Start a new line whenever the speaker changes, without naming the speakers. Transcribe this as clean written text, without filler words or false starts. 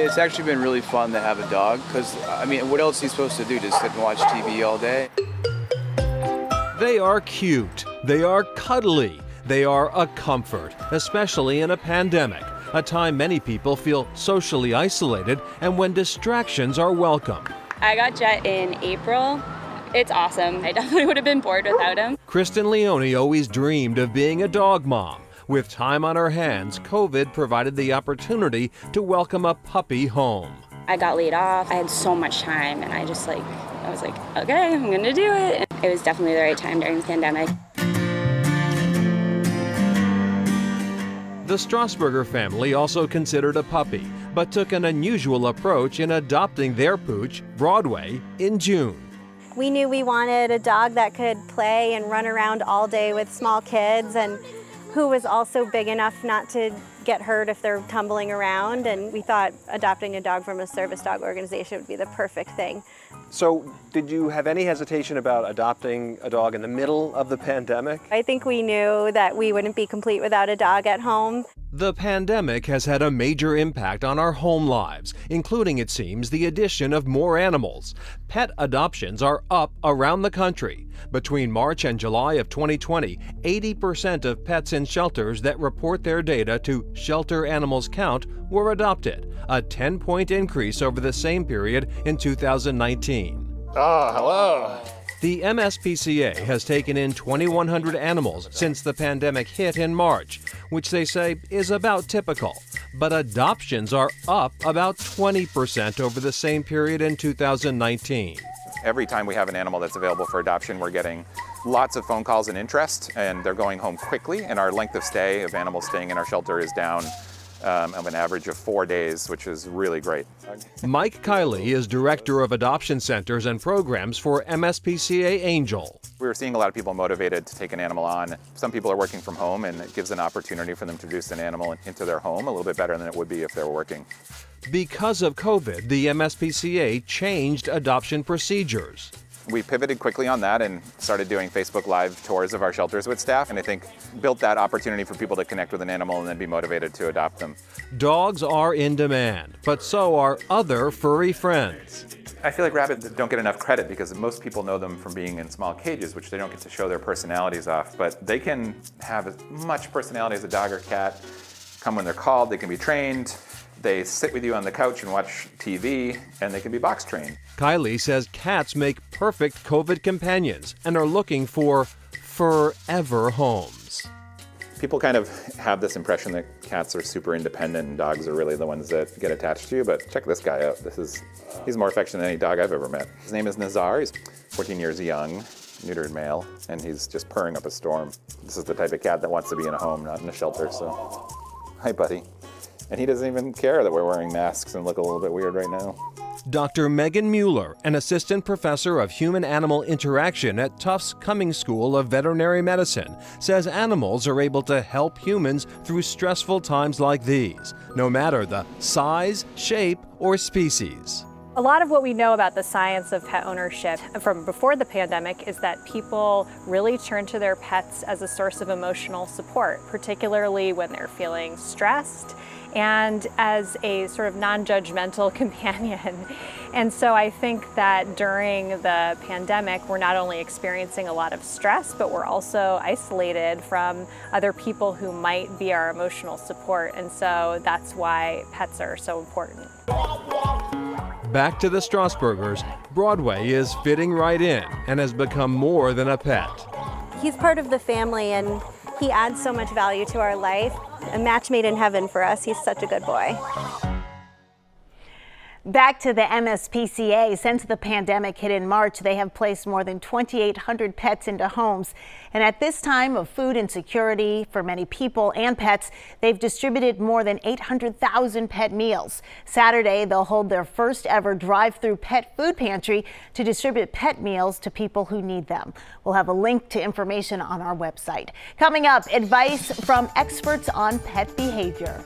It's actually been really fun to have a dog because, I mean, what else are you supposed to do? Just sit and watch TV all day?
They are cute, they are cuddly, they are a comfort, especially in a pandemic, a time many people feel socially isolated and when distractions are welcome.
I got Jet in April. It's awesome. I definitely would have been bored without him.
Kristen Leone always dreamed of being a dog mom. With time on her hands, COVID provided the opportunity to welcome a puppy home.
I got laid off. I had so much time and I was like, okay, I'm gonna do it. It was definitely the right time during the pandemic.
The Strasburger family also considered a puppy, but took an unusual approach in adopting their pooch, Broadway, in June.
We knew we wanted a dog that could play and run around all day with small kids and who was also big enough not to get hurt if they're tumbling around, and we thought adopting a dog from a service dog organization would be the perfect thing.
So did you have any hesitation about adopting a dog in the middle of the pandemic?
I think we knew that we wouldn't be complete without a dog at home.
The pandemic has had a major impact on our home lives, including, it seems, the addition of more animals. Pet adoptions are up around the country. Between March and July of 2020, 80% of pets in shelters that report their data to Shelter Animals Count were adopted, a 10-point increase over the same period in 2019.
Oh, hello.
The MSPCA has taken in 2,100 animals since the pandemic hit in March, which they say is about typical. But adoptions are up about 20% over the same period in 2019.
Every time we have an animal that's available for adoption, we're getting lots of phone calls and interest, and they're going home quickly, and our length of stay of animals staying in our shelter is down of an average of 4 days, which is really great.
Mike Kiley is Director of Adoption Centers and Programs for MSPCA Angel.
We were seeing a lot of people motivated to take an animal on. Some people are working from home, and it gives an opportunity for them to introduce an animal into their home a little bit better than it would be if they were working.
Because of COVID, the MSPCA changed adoption procedures.
We pivoted quickly on that and started doing Facebook Live tours of our shelters with staff, and I think built that opportunity for people to connect with an animal and then be motivated to adopt them.
Dogs are in demand, but so are other furry friends.
I feel like rabbits don't get enough credit because most people know them from being in small cages, which they don't get to show their personalities off, but they can have as much personality as a dog or cat, come when they're called, they can be trained. They sit with you on the couch and watch TV, and they can be box trained.
Kylie says cats make perfect COVID companions and are looking for forever homes.
People kind of have this impression that cats are super independent and dogs are really the ones that get attached to you, but check this guy out. He's more affectionate than any dog I've ever met. His name is Nazar. He's 14 years young, neutered male, and he's just purring up a storm. This is the type of cat that wants to be in a home, not in a shelter, so hi, buddy. And he doesn't even care that we're wearing masks and look a little bit weird right now.
Dr. Megan Mueller, an assistant professor of human-animal interaction at Tufts Cummings School of Veterinary Medicine, says animals are able to help humans through stressful times like these, no matter the size, shape, or species.
A lot of what we know about the science of pet ownership from before the pandemic is that people really turn to their pets as a source of emotional support, particularly when they're feeling stressed and as a sort of non-judgmental companion. And so I think that during the pandemic, we're not only experiencing a lot of stress, but we're also isolated from other people who might be our emotional support. And so that's why pets are so important.
Back to the Strasburgers, Broadway is fitting right in and has become more than a pet.
He's part of the family and he adds so much value to our life. A match made in heaven for us. He's such a good boy.
Back to the MSPCA. Since the pandemic hit in March, they have placed more than 2,800 pets into homes. And at this time of food insecurity for many people and pets, they've distributed more than 800,000 pet meals. Saturday, they'll hold their first ever drive-through pet food pantry to distribute pet meals to people who need them. We'll have a link to information on our website. Coming up, advice from experts on pet behavior.